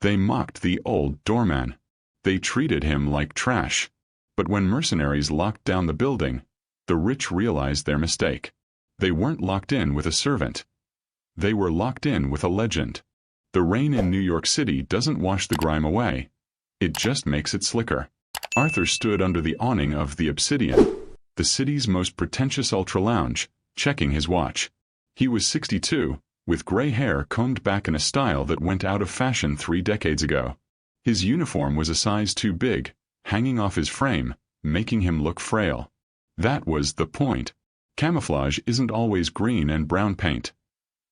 They mocked the old doorman. They treated him like trash. But when mercenaries locked down the building, the rich realized their mistake. They weren't locked in with a servant. They were locked in with a legend. The rain in New York City doesn't wash the grime away. It just makes it slicker. Arthur stood under the awning of the Obsidian, the city's most pretentious ultra-lounge, checking his watch. He was 62, with gray hair combed back in a style that went out of fashion 3 decades ago. His uniform was a size too big, hanging off his frame, making him look frail. That was the point. Camouflage isn't always green and brown paint.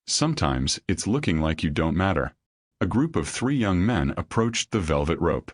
Sometimes it's looking like you don't matter. A group of 3 young men approached the velvet rope.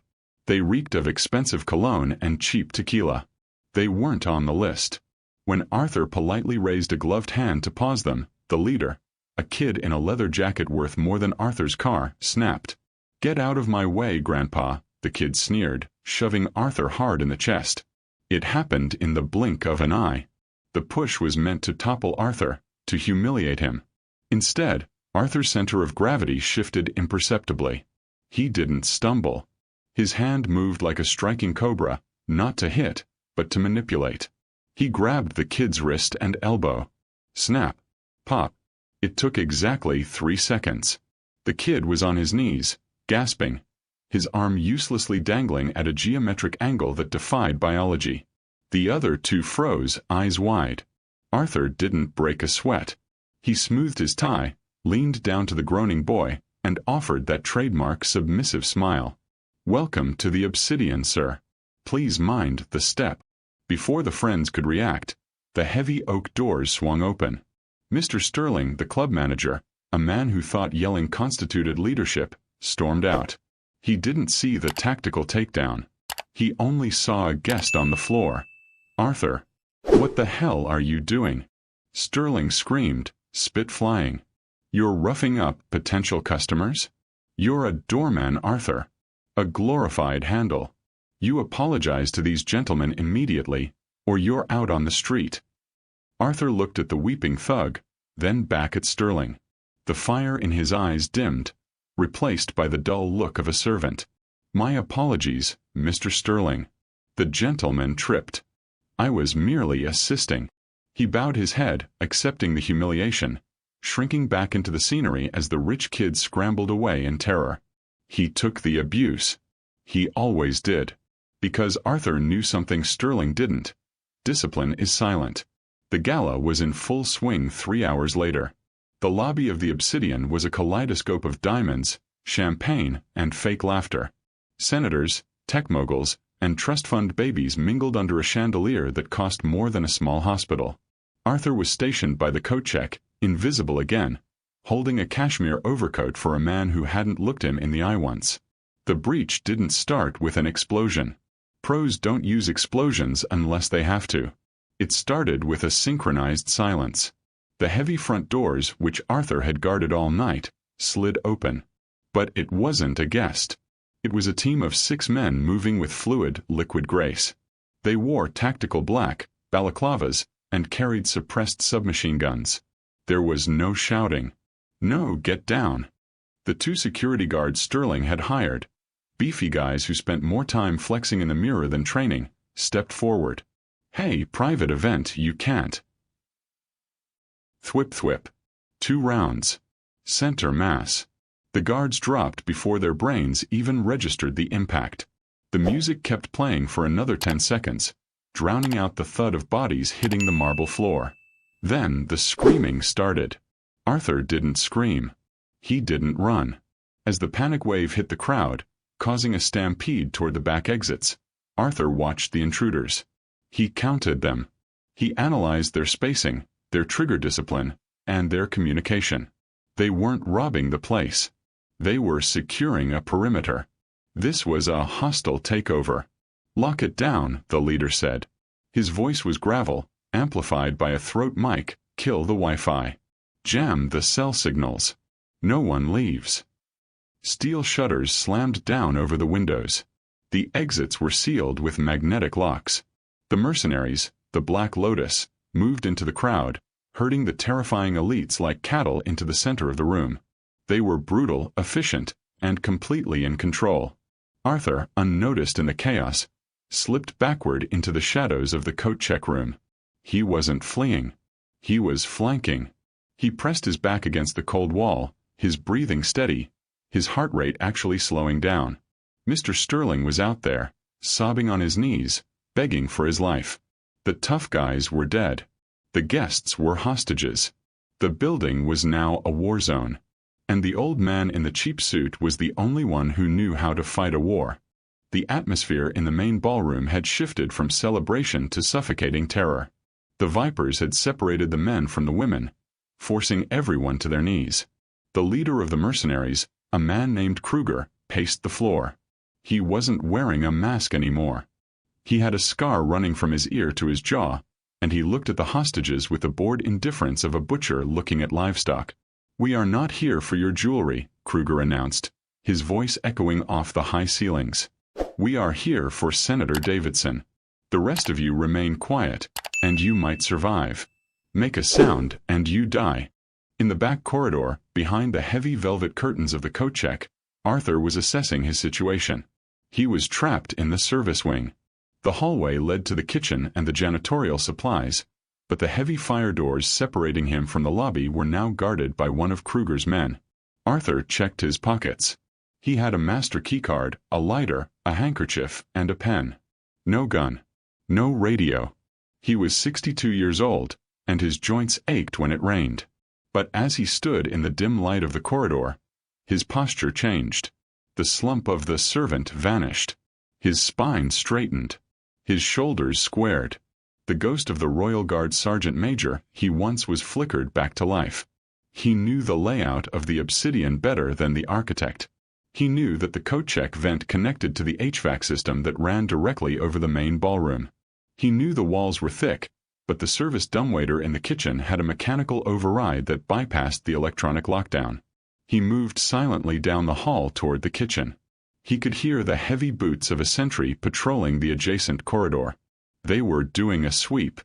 They reeked of expensive cologne and cheap tequila. They weren't on the list. When Arthur politely raised a gloved hand to pause them, the leader, a kid in a leather jacket worth more than Arthur's car, snapped. "Get out of my way, Grandpa," the kid sneered, shoving Arthur hard in the chest. It happened in the blink of an eye. The push was meant to topple Arthur, to humiliate him. Instead, Arthur's center of gravity shifted imperceptibly. He didn't stumble. His hand moved like a striking cobra, not to hit, but to manipulate. He grabbed the kid's wrist and elbow. Snap. Pop. It took exactly 3 seconds. The kid was on his knees, gasping, his arm uselessly dangling at a geometric angle that defied biology. The other 2 froze, eyes wide. Arthur didn't break a sweat. He smoothed his tie, leaned down to the groaning boy, and offered that trademark submissive smile. "Welcome to the Obsidian, sir. Please mind the step." Before the friends could react, the heavy oak doors swung open. Mr. Sterling, the club manager, a man who thought yelling constituted leadership, stormed out. He didn't see the tactical takedown. He only saw a guest on the floor. "Arthur, what the hell are you doing?" Sterling screamed, spit flying. "You're roughing up potential customers? You're a doorman, Arthur. A glorified handle. You apologize to these gentlemen immediately, or you're out on the street." Arthur looked at the weeping thug, then back at Sterling. The fire in his eyes dimmed, replaced by the dull look of a servant. "My apologies, Mr. Sterling." The gentleman tripped. "I was merely assisting." He bowed his head, accepting the humiliation, shrinking back into the scenery as the rich kid scrambled away in terror. He took the abuse. He always did. Because Arthur knew something Sterling didn't. Discipline is silent. The gala was in full swing 3 hours later. The lobby of the Obsidian was a kaleidoscope of diamonds, champagne, and fake laughter. Senators, tech moguls, and trust fund babies mingled under a chandelier that cost more than a small hospital. Arthur was stationed by the coat check, invisible again, holding a cashmere overcoat for a man who hadn't looked him in the eye once. The breach didn't start with an explosion. Pros don't use explosions unless they have to. It started with a synchronized silence. The heavy front doors, which Arthur had guarded all night, slid open. But it wasn't a guest. It was a team of 6 men moving with fluid, liquid grace. They wore tactical black, balaclavas, and carried suppressed submachine guns. There was no shouting. No get down. The 2 security guards Sterling had hired, beefy guys who spent more time flexing in the mirror than training, stepped forward. "Hey, private event, you can't." Thwip thwip. 2 rounds. Center mass. The guards dropped before their brains even registered the impact. The music kept playing for another 10 seconds, drowning out the thud of bodies hitting the marble floor. Then the screaming started. Arthur didn't scream. He didn't run. As the panic wave hit the crowd, causing a stampede toward the back exits, Arthur watched the intruders. He counted them. He analyzed their spacing, their trigger discipline, and their communication. They weren't robbing the place. They were securing a perimeter. This was a hostile takeover. "Lock it down," the leader said. His voice was gravel, amplified by a throat mic. "Kill the Wi-Fi. Jam the cell signals. No one leaves." Steel shutters slammed down over the windows. The exits were sealed with magnetic locks. The mercenaries, the Black Lotus, moved into the crowd, herding the terrifying elites like cattle into the center of the room. They were brutal, efficient, and completely in control. Arthur, unnoticed in the chaos, slipped backward into the shadows of the coat check room. He wasn't fleeing. He was flanking. He pressed his back against the cold wall, his breathing steady, his heart rate actually slowing down. Mr. Sterling was out there, sobbing on his knees, begging for his life. The tough guys were dead. The guests were hostages. The building was now a war zone. And the old man in the cheap suit was the only one who knew how to fight a war. The atmosphere in the main ballroom had shifted from celebration to suffocating terror. The Vipers had separated the men from the women, forcing everyone to their knees. The leader of the mercenaries, a man named Kruger, paced the floor. He wasn't wearing a mask anymore. He had a scar running from his ear to his jaw, and he looked at the hostages with the bored indifference of a butcher looking at livestock. "We are not here for your jewelry," Kruger announced, his voice echoing off the high ceilings. "We are here for Senator Davidson. The rest of you remain quiet, and you might survive. Make a sound, and you die." In the back corridor, behind the heavy velvet curtains of the coat check, Arthur was assessing his situation. He was trapped in the service wing. The hallway led to the kitchen and the janitorial supplies, but the heavy fire doors separating him from the lobby were now guarded by one of Kruger's men. Arthur checked his pockets. He had a master keycard, a lighter, a handkerchief, and a pen. No gun. No radio. He was 62 years old, and his joints ached when it rained. But as he stood in the dim light of the corridor, his posture changed. The slump of the servant vanished. His spine straightened. His shoulders squared. The ghost of the Royal Guard Sergeant Major he once was flickered back to life. He knew the layout of the obsidian better than the architect. He knew that the coat check vent connected to the HVAC system that ran directly over the main ballroom. He knew the walls were thick, but the service dumbwaiter in the kitchen had a mechanical override that bypassed the electronic lockdown. He moved silently down the hall toward the kitchen. He could hear the heavy boots of a sentry patrolling the adjacent corridor. They were doing a sweep.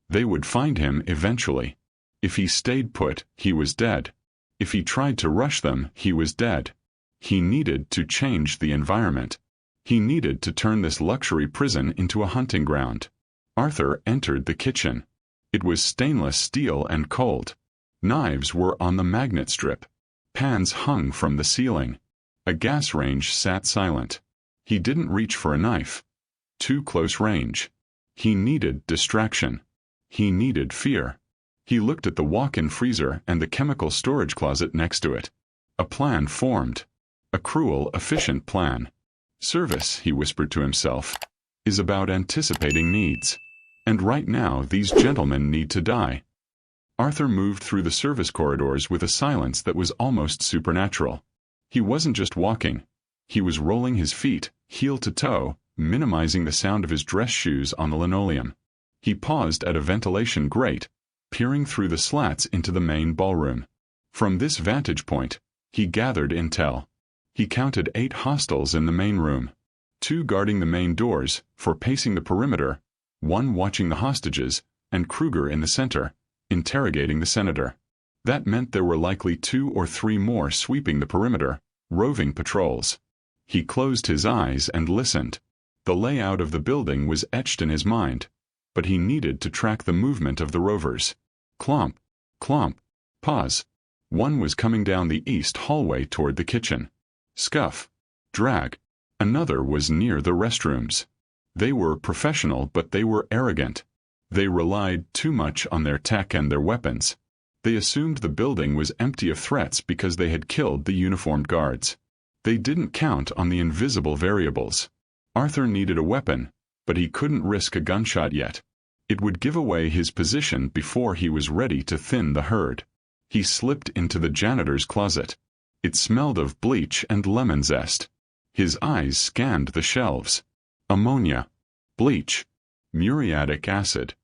They would find him eventually. If he stayed put, he was dead. If he tried to rush them, he was dead. He needed to change the environment. He needed to turn this luxury prison into a hunting ground. Arthur entered the kitchen. It was stainless steel and cold. Knives were on the magnet strip. Pans hung from the ceiling. A gas range sat silent. He didn't reach for a knife. Too close range. He needed distraction. He needed fear. He looked at the walk-in freezer and the chemical storage closet next to it. A plan formed. A cruel, efficient plan. Service, he whispered to himself, is about anticipating needs. And right now these gentlemen need to die. Arthur moved through the service corridors with a silence that was almost supernatural. He wasn't just walking. He was rolling his feet, heel to toe, minimizing the sound of his dress shoes on the linoleum. He paused at a ventilation grate, peering through the slats into the main ballroom. From this vantage point, he gathered intel. He counted 8 hostiles in the main room, 2 guarding the main doors, 4 pacing the perimeter, 1 watching the hostages, and Kruger in the center, interrogating the senator. That meant there were likely 2 or 3 more sweeping the perimeter, roving patrols. He closed his eyes and listened. The layout of the building was etched in his mind, but he needed to track the movement of the rovers. Clomp, clomp, pause. One was coming down the east hallway toward the kitchen. Scuff, drag. Another was near the restrooms. They were professional, but they were arrogant. They relied too much on their tech and their weapons. They assumed the building was empty of threats because they had killed the uniformed guards. They didn't count on the invisible variables. Arthur needed a weapon, but he couldn't risk a gunshot yet. It would give away his position before he was ready to thin the herd. He slipped into the janitor's closet. It smelled of bleach and lemon zest. His eyes scanned the shelves. Ammonia, bleach, muriatic acid,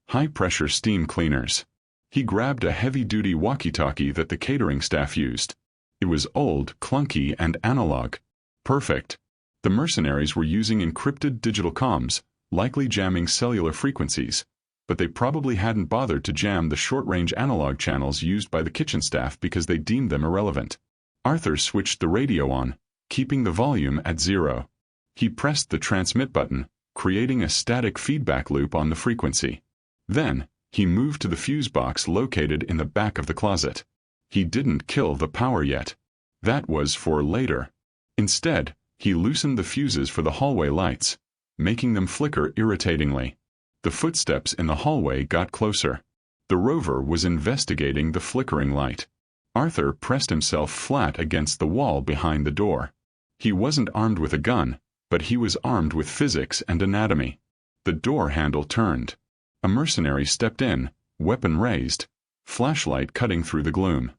high-pressure steam cleaners. He grabbed a heavy-duty walkie-talkie that the catering staff used. It was old, clunky, and analog. Perfect. The mercenaries were using encrypted digital comms, likely jamming cellular frequencies, but they probably hadn't bothered to jam the short-range analog channels used by the kitchen staff because they deemed them irrelevant. Arthur switched the radio on, keeping the volume at 0. He pressed the transmit button, creating a static feedback loop on the frequency. Then, he moved to the fuse box located in the back of the closet. He didn't kill the power yet. That was for later. Instead, he loosened the fuses for the hallway lights, making them flicker irritatingly. The footsteps in the hallway got closer. The rover was investigating the flickering light. Arthur pressed himself flat against the wall behind the door. He wasn't armed with a gun, but he was armed with physics and anatomy. The door handle turned. A mercenary stepped in, weapon raised, flashlight cutting through the gloom.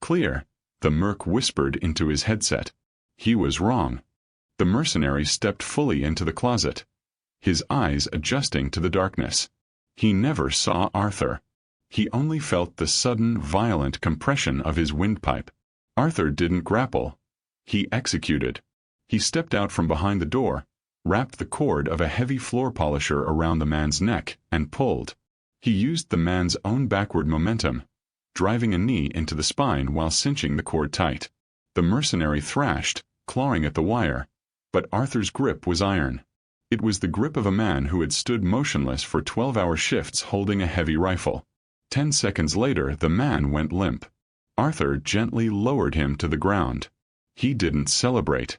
"Clear," the merc whispered into his headset. He was wrong. The mercenary stepped fully into the closet, his eyes adjusting to the darkness. He never saw Arthur. He only felt the sudden, violent compression of his windpipe. Arthur didn't grapple. He executed. He stepped out from behind the door, wrapped the cord of a heavy floor polisher around the man's neck, and pulled. He used the man's own backward momentum, driving a knee into the spine while cinching the cord tight. The mercenary thrashed, clawing at the wire, but Arthur's grip was iron. It was the grip of a man who had stood motionless for 12-hour shifts holding a heavy rifle. 10 seconds later, the man went limp. Arthur gently lowered him to the ground. He didn't celebrate.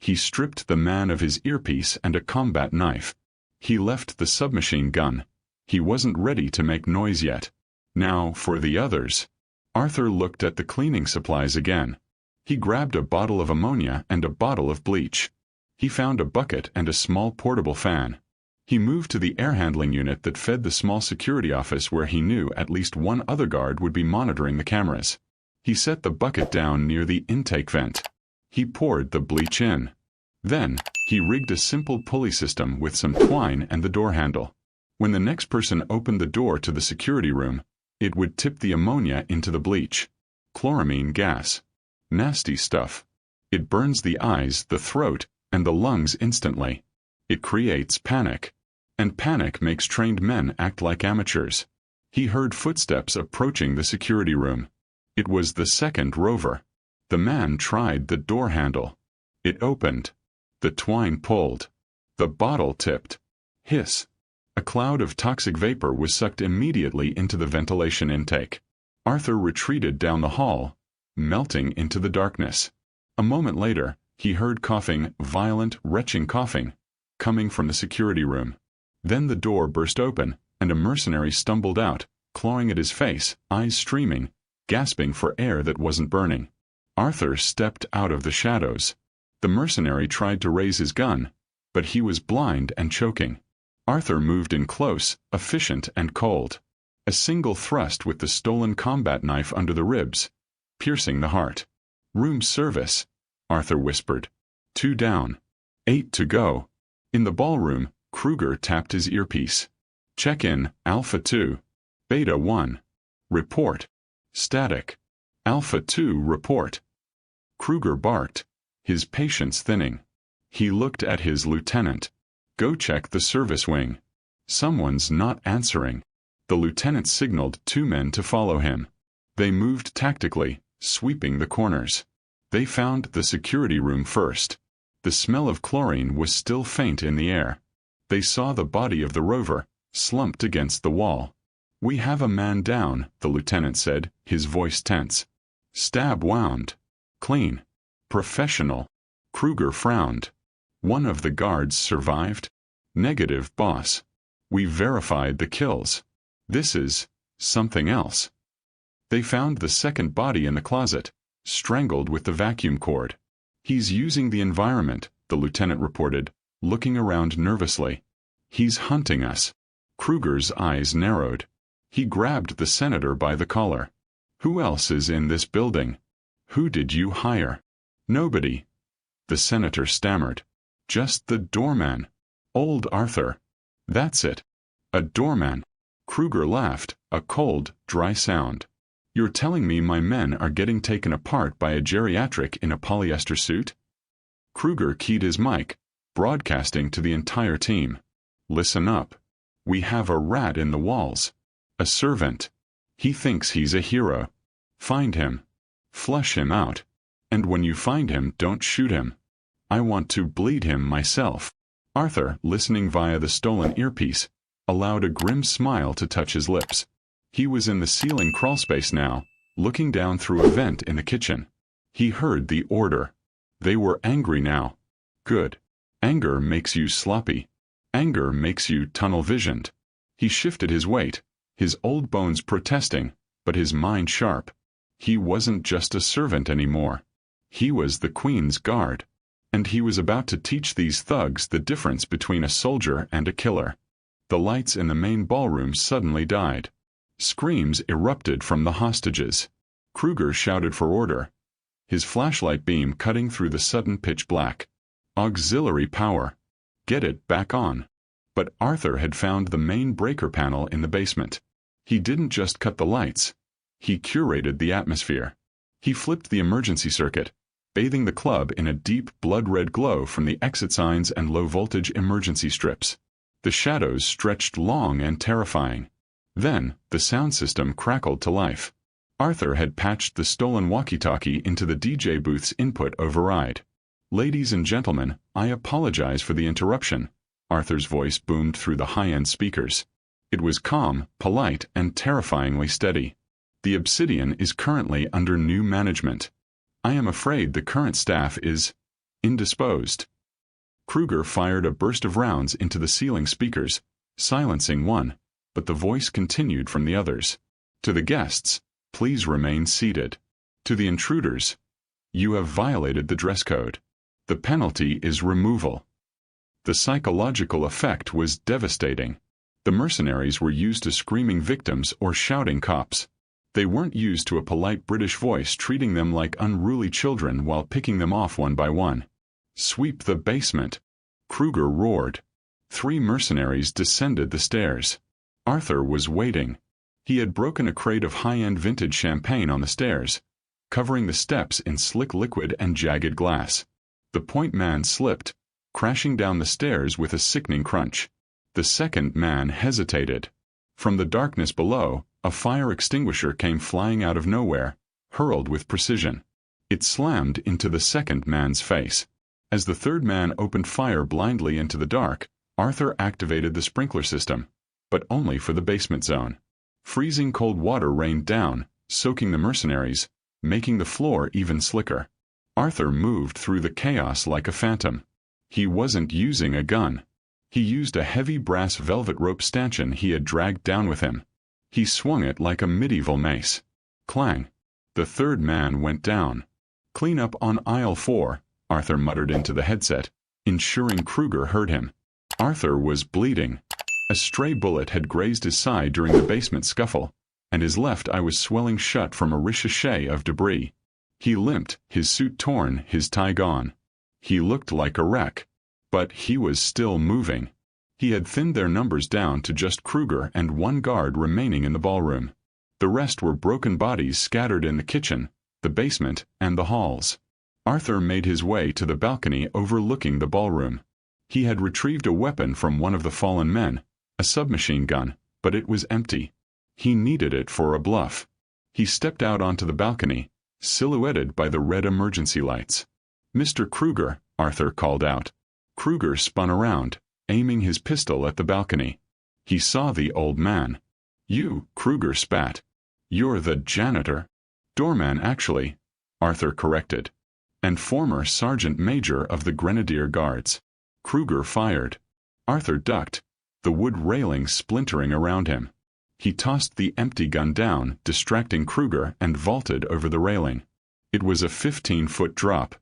He stripped the man of his earpiece and a combat knife. He left the submachine gun. He wasn't ready to make noise yet. Now, for the others. Arthur looked at the cleaning supplies again. He grabbed a bottle of ammonia and a bottle of bleach. He found a bucket and a small portable fan. He moved to the air handling unit that fed the small security office where he knew at least one other guard would be monitoring the cameras. He set the bucket down near the intake vent. He poured the bleach in. Then, he rigged a simple pulley system with some twine and the door handle. When the next person opened the door to the security room, it would tip the ammonia into the bleach. Chloramine gas. Nasty stuff. It burns the eyes, the throat, and the lungs instantly. It creates panic. And panic makes trained men act like amateurs. He heard footsteps approaching the security room. It was the second rover. The man tried the door handle. It opened. The twine pulled. The bottle tipped. Hiss. A cloud of toxic vapor was sucked immediately into the ventilation intake. Arthur retreated down the hall, melting into the darkness. A moment later, he heard coughing, violent, retching coughing, coming from the security room. Then the door burst open, and a mercenary stumbled out, clawing at his face, eyes streaming, gasping for air that wasn't burning. Arthur stepped out of the shadows. The mercenary tried to raise his gun, but he was blind and choking. Arthur moved in close, efficient and cold. A single thrust with the stolen combat knife under the ribs, piercing the heart. "Room service," Arthur whispered. 2 down. 8 to go. In the ballroom, Kruger tapped his earpiece. "Check in, Alpha 2. Beta 1. Report. Static. Alpha 2 report." Kruger barked, his patience thinning. He looked at his lieutenant. "Go check the service wing. Someone's not answering." The lieutenant signaled 2 men to follow him. They moved tactically, sweeping the corners. They found the security room first. The smell of chlorine was still faint in the air. They saw the body of the rover, slumped against the wall. "We have a man down," the lieutenant said, his voice tense. "Stab wound. Clean. Professional." Kruger frowned. "One of the guards survived?" "Negative, boss. We verified the kills. This is something else." They found the second body in the closet, strangled with the vacuum cord. "He's using the environment," the lieutenant reported, looking around nervously. "He's hunting us." Kruger's eyes narrowed. He grabbed the senator by the collar. "Who else is in this building? Who did you hire?" "Nobody," the senator stammered. "Just the doorman. Old Arthur. That's it. A doorman." Kruger laughed, a cold, dry sound. "You're telling me my men are getting taken apart by a geriatric in a polyester suit?" Kruger keyed his mic, broadcasting to the entire team. "Listen up. We have a rat in the walls. A servant. He thinks he's a hero. Find him. Flush him out. And when you find him, don't shoot him. I want to bleed him myself. Arthur, listening via the stolen earpiece, allowed a grim smile to touch his lips. He was in the ceiling crawlspace now, looking down through a vent in the kitchen. He heard the order. They were angry now. Good. Anger makes you sloppy. Anger makes you tunnel-visioned. He shifted his weight, his old bones protesting, but his mind sharp. He wasn't just a servant anymore. He was the Queen's guard. And he was about to teach these thugs the difference between a soldier and a killer. The lights in the main ballroom suddenly died. Screams erupted from the hostages. Kruger shouted for order, his flashlight beam cutting through the sudden pitch black. Auxiliary power. Get it back on. But Arthur had found the main breaker panel in the basement. He didn't just cut the lights. He curated the atmosphere. He flipped the emergency circuit, bathing the club in a deep blood-red glow from the exit signs and low-voltage emergency strips. The shadows stretched long and terrifying. Then, the sound system crackled to life. Arthur had patched the stolen walkie-talkie into the DJ booth's input override. "Ladies and gentlemen, I apologize for the interruption," Arthur's voice boomed through the high-end speakers. It was calm, polite, and terrifyingly steady. "The Obsidian is currently under new management. I am afraid the current staff is indisposed." Kruger fired a burst of rounds into the ceiling speakers, silencing one, but the voice continued from the others. "To the guests, please remain seated. To the intruders, you have violated the dress code. The penalty is removal." The psychological effect was devastating. The mercenaries were used to screaming victims or shouting cops. They weren't used to a polite British voice treating them like unruly children while picking them off one by one. "Sweep the basement," Kruger roared. 3 mercenaries descended the stairs. Arthur was waiting. He had broken a crate of high-end vintage champagne on the stairs, covering the steps in slick liquid and jagged glass. The point man slipped, crashing down the stairs with a sickening crunch. The second man hesitated. From the darkness below, a fire extinguisher came flying out of nowhere, hurled with precision. It slammed into the second man's face. As the third man opened fire blindly into the dark, Arthur activated the sprinkler system, but only for the basement zone. Freezing cold water rained down, soaking the mercenaries, making the floor even slicker. Arthur moved through the chaos like a phantom. He wasn't using a gun. He used a heavy brass velvet rope stanchion he had dragged down with him. He swung it like a medieval mace. Clang. The third man went down. "Clean up on aisle 4, Arthur muttered into the headset, ensuring Kruger heard him. Arthur was bleeding. A stray bullet had grazed his side during the basement scuffle, and his left eye was swelling shut from a ricochet of debris. He limped, his suit torn, his tie gone. He looked like a wreck. But he was still moving. He had thinned their numbers down to just Kruger and 1 guard remaining in the ballroom. The rest were broken bodies scattered in the kitchen, the basement, and the halls. Arthur made his way to the balcony overlooking the ballroom. He had retrieved a weapon from one of the fallen men, a submachine gun, but it was empty. He needed it for a bluff. He stepped out onto the balcony, silhouetted by the red emergency lights. "Mr. Kruger," Arthur called out. Kruger spun around, aiming his pistol at the balcony. He saw the old man. "You," Kruger spat. "You're the janitor." "Doorman, actually," Arthur corrected. "And former sergeant major of the Grenadier Guards." Kruger fired. Arthur ducked, the wood railing splintering around him. He tossed the empty gun down, distracting Kruger, and vaulted over the railing. It was a 15-foot drop.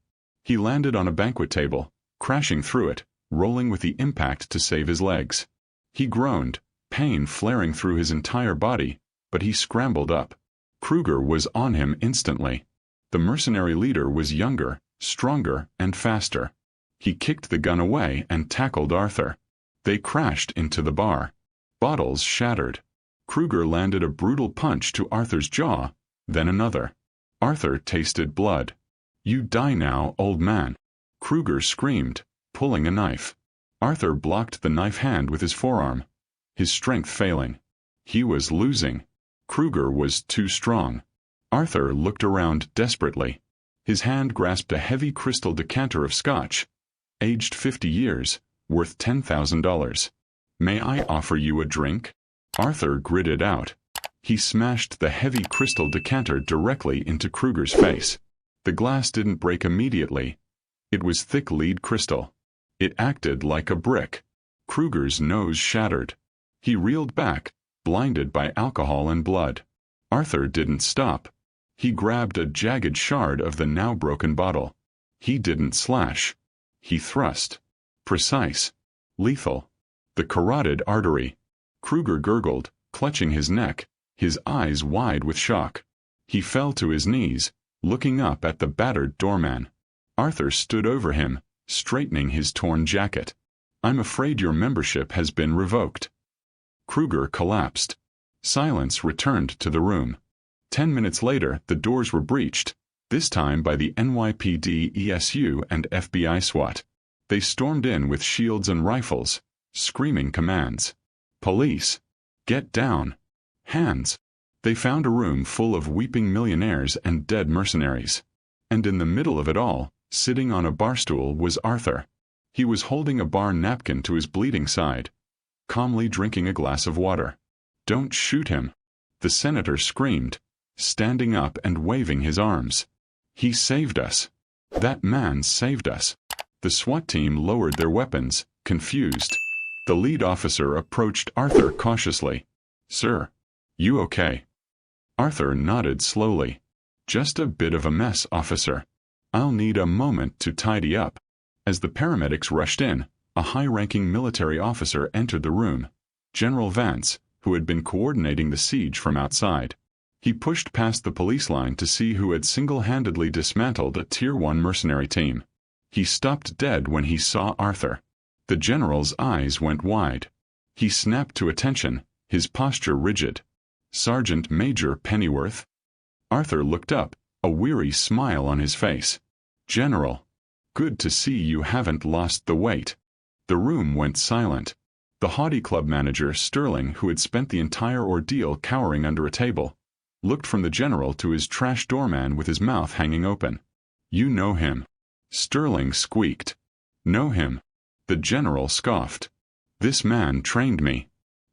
He landed on a banquet table, crashing through it, rolling with the impact to save his legs. He groaned, pain flaring through his entire body, but he scrambled up. Kruger was on him instantly. The mercenary leader was younger, stronger, and faster. He kicked the gun away and tackled Arthur. They crashed into the bar. Bottles shattered. Kruger landed a brutal punch to Arthur's jaw, then another. Arthur tasted blood. "You die now, old man," Kruger screamed, pulling a knife. Arthur blocked the knife hand with his forearm, his strength failing. He was losing. Kruger was too strong. Arthur looked around desperately. His hand grasped a heavy crystal decanter of scotch, aged 50 years, worth $10,000. May I offer you a drink? Arthur gritted out. He smashed the heavy crystal decanter directly into Kruger's face. The glass didn't break immediately. It was thick lead crystal. It acted like a brick. Kruger's nose shattered. He reeled back, blinded by alcohol and blood. Arthur didn't stop. He grabbed a jagged shard of the now broken bottle. He didn't slash. He thrust. Precise. Lethal. The carotid artery. Kruger gurgled, clutching his neck, his eyes wide with shock. He fell to his knees, looking up at the battered doorman. Arthur stood over him, straightening his torn jacket. I'm afraid your membership has been revoked. Kruger collapsed. Silence returned to the room. 10 minutes later, the doors were breached, this time by the NYPD ESU and FBI SWAT. They stormed in with shields and rifles, screaming commands. Police! Get down! Hands! They found a room full of weeping millionaires and dead mercenaries. And in the middle of it all, sitting on a barstool, was Arthur. He was holding a bar napkin to his bleeding side, calmly drinking a glass of water. Don't shoot him! The senator screamed, standing up and waving his arms. He saved us. That man saved us. The SWAT team lowered their weapons, confused. The lead officer approached Arthur cautiously. Sir, you okay? Arthur nodded slowly. Just a bit of a mess, officer. I'll need a moment to tidy up. As the paramedics rushed in, a high-ranking military officer entered the room. General Vance, who had been coordinating the siege from outside. He pushed past the police line to see who had single-handedly dismantled a Tier 1 mercenary team. He stopped dead when he saw Arthur. The general's eyes went wide. He snapped to attention, his posture rigid. Sergeant Major Pennyworth? Arthur looked up, a weary smile on his face. General. Good to see you haven't lost the weight. The room went silent. The haughty club manager, Sterling, who had spent the entire ordeal cowering under a table, looked from the general to his trash doorman with his mouth hanging open. You know him. Sterling squeaked. Know him? The general scoffed. This man trained me.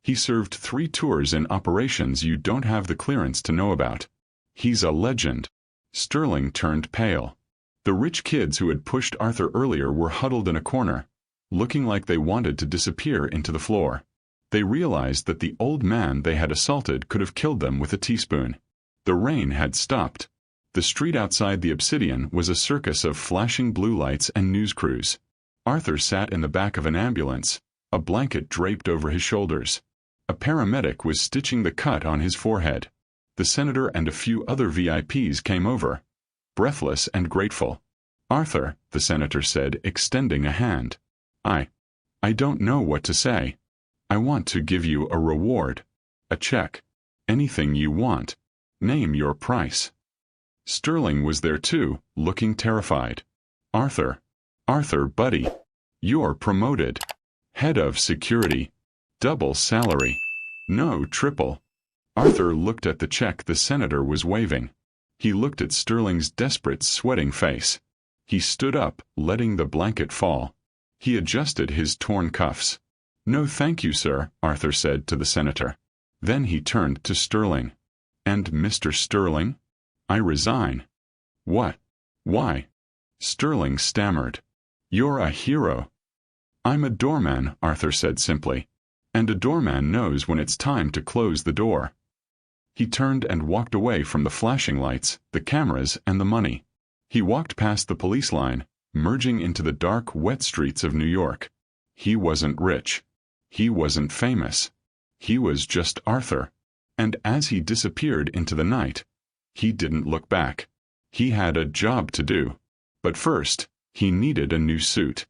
He served 3 tours in operations you don't have the clearance to know about. He's a legend. Sterling turned pale. The rich kids who had pushed Arthur earlier were huddled in a corner, looking like they wanted to disappear into the floor. They realized that the old man they had assaulted could have killed them with a teaspoon. The rain had stopped. The street outside the Obsidian was a circus of flashing blue lights and news crews. Arthur sat in the back of an ambulance, a blanket draped over his shoulders. A paramedic was stitching the cut on his forehead. The senator and a few other VIPs came over, breathless and grateful. Arthur, the senator said, extending a hand. I don't know what to say. I want to give you a reward. A check. Anything you want. Name your price. Sterling was there too, looking terrified. Arthur, buddy. You're promoted. Head of security. Double salary. No, triple. Arthur looked at the check the senator was waving. He looked at Sterling's desperate, sweating face. He stood up, letting the blanket fall. He adjusted his torn cuffs. No thank you, sir, Arthur said to the senator. Then he turned to Sterling. And Mr. Sterling? I resign. What? Why? Sterling stammered. You're a hero. I'm a doorman, Arthur said simply. And a doorman knows when it's time to close the door. He turned and walked away from the flashing lights, the cameras, and the money. He walked past the police line, merging into the dark, wet streets of New York. He wasn't rich. He wasn't famous. He was just Arthur. And as he disappeared into the night, he didn't look back. He had a job to do. But first, he needed a new suit.